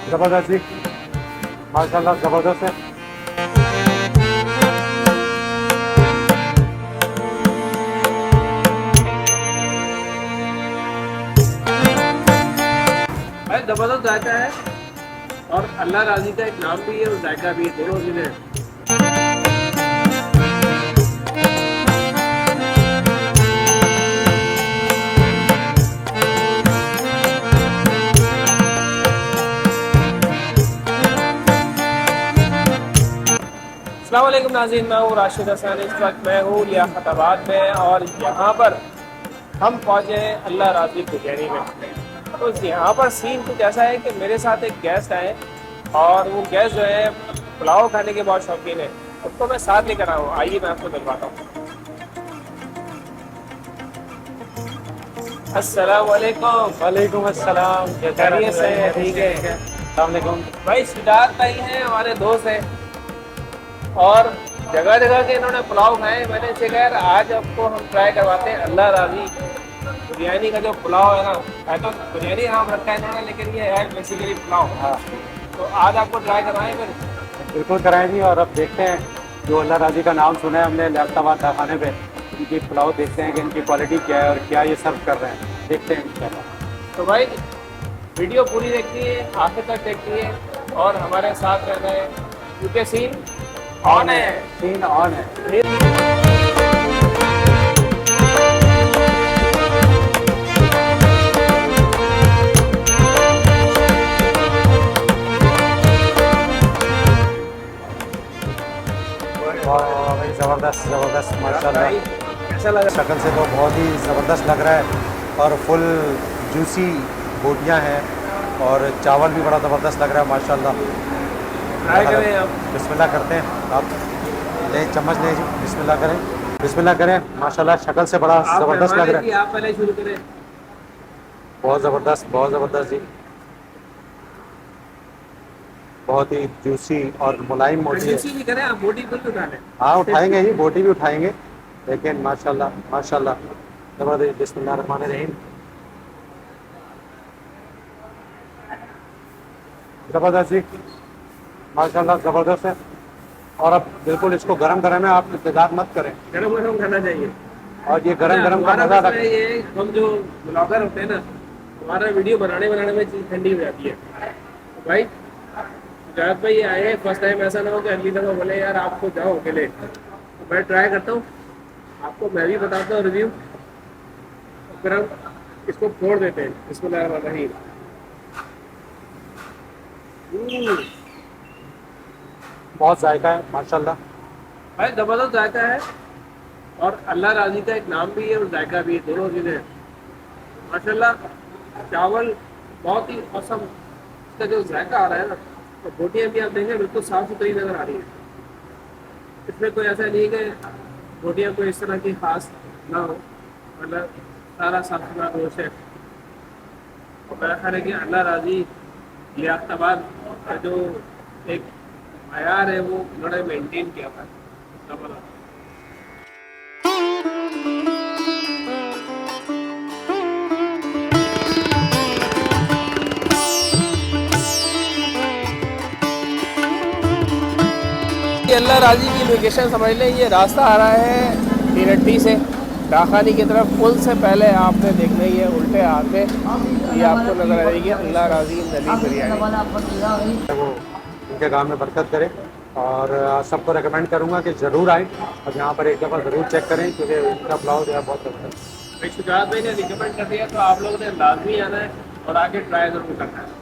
ज़बरदस्त जी, माशाल्लाह ज़बरदस्त है। भाई जबरदस्त जायका है और अल्लाह राजी का एक नाम भी है और जायका भी है, दोनों चीज़ें हैं। अस्सलाम वालेकुम नाज़रीन, मैं हूँ राशिद हसन। इस वक्त मैं हूँ लियाकताबाद में और यहाँ पर हम पहुँचे हैं अल्लाह राजी बिरयानी में। तो यहाँ पर सीन कुछ ऐसा है कि मेरे साथ एक गेस्ट आए और वो गेस्ट जो है पुलाव खाने के बहुत शौकीन है। उसको मैं साथ लेकर आया हूँ, आइए मैं आपको दिलवाता हूँ। अस्सलाम वालेकुम। वालेकुम अस्सलाम, खैरियत से है? ठीक है। अस्सलाम वालेकुम। भाई सिद्धार्थ भाई हैं, हमारे दोस्त हैं और जगह जगह के इन्होंने पुलाव खाए। मैंने इसे कहा यार आज आपको हम ट्राई करवाते हैं अल्लाह राजी बिरयानी का जो पुलाव है ना। है तो बिरयानी नाम रखा है इन्होंने, लेकिन ये है बेसिकली पुलाव। हाँ तो आज आपको ट्राई करवाएं फिर। बिल्कुल कराएं जी। और अब देखते हैं, जो अल्लाह राजी का नाम सुना है हमने लियाकताबाद खाने पे, इनकी पुलाव देखते हैं कि इनकी क्वालिटी क्या है और क्या ये सर्व कर रहे हैं, देखते हैं इंशाल्लाह। तो भाई वीडियो पूरी देखती है, आखिर तक देखती है और हमारे साथ रहना है क्योंकि सीन ऑन है। सीन ऑन है। वाह भाई, ज़बरदस्त ज़बरदस्त माशाल्लाह। भाई कैसा लगा? शक्ल से तो बहुत ही ज़बरदस्त लग रहा है और फुल जूसी बोटियां हैं और चावल भी बड़ा ज़बरदस्त लग रहा है माशाल्लाह। ट्राई करें आप। बिस्मिल्लाह करते हैं, आप ले चम्मच ले जी, बिस्मिल्लाह करें, बिस्मिल्लाह करें। माशाल्लाह शक्ल से बड़ा आप ज़बरदस्त लग मेहमान रहा हैं कि है। आप पहले शुरू करें? बहुत ज़बरदस्त जी, बहुत ही जूसी और मुलायम मोटी है। कंजूसी नहीं करें, आप बोटी बिल्कुल उठा लें। हाँ उठाएंगे जी, बोटी भी उठाएंगे, लेकिन माशाल्लाह माशाल्लाह ज़बरदस्त। बिस्मिल्लाह रहमान रहीम। ज़बरदस्त जी, माशाल्लाह ज़बरदस्त है। और अब बिल्कुल इसको गरम गरम है, आप इंतजार मत करें गरम गरम खाना चाहिए। और ये गरम गरम का हमारा मज़ा मसला रखें। ये है, हम जो ब्लॉगर होते हैं ना, हमारा वीडियो बनाने में चीज़ ठंडी हो जाती है। तो भाई सिद्धार्थ भाई आए हैं फर्स्ट टाइम, ऐसा ना हो कि अगली दफ़ा बोले यार आपको जाओ अकेले। तो मैं ट्राई करता हूँ, आपको मैं भी बताता हूँ रिव्यू, फिर हम इसको फोड़ देते हैं। बिस्मिल्लाहिर्रहमानिर्रहीम। बहुत जायका है माशाल्लाह। भाई ज़बरदस्त जायका है और अल्लाह राजी का एक नाम भी है और जायका भी है, दोनों चीज़ें हैं माशाल्लाह। चावल बहुत ही औसम, इसका जो जायका आ रहा है ना, तो बोटियाँ भी आप देखें बिल्कुल साफ़ सुथरी नज़र आ रही है। इसमें कोई ऐसा नहीं है कि बोटियाँ कोई इस तरह की खास ना हो, मतलब सारा साफ सुथरा गोश्त है। और मेरा ख्याल है कि अल्लाह राजी लियाकताबाद का जो एक मयार है वो उन्होंने मेंटेन किया था। ज़बरदस्त। ये अल्लाह राजी की लोकेशन समझ लें, ये रास्ता आ रहा है तीरट्टी से डाखानी की तरफ। पुल से पहले आपने देखना ही है, उल्टे हाथ पे ये आपको नजर आएगी अल्लाह राजी नली बिरयानी। वो उनके काम में बरकत करे और सबको रेकमेंड करूँगा कि ज़रूर आएँ और यहाँ पर एक दफ़ा ज़रूर चेक करें, क्योंकि इनका पुलाव जो है बहुत ज़बरदस्त। भाई शुजात भाई ने रिकमेंड कर दिया तो आप लोगों ने लाजमी आना है और आके ट्राई ज़रूर करना है।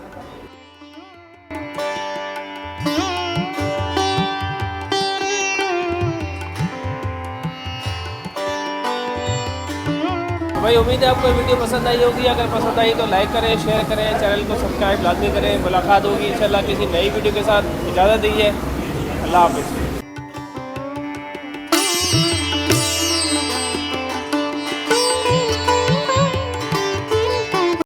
तो भाई उम्मीद है आपको वीडियो पसंद आई होगी। अगर पसंद आई तो लाइक करें, शेयर करें, चैनल को सब्सक्राइब लाजमी करें। मुलाकात होगी इंशाल्लाह किसी नई वीडियो के साथ। इजाज़त दीजिए, अल्लाह हाफिज़।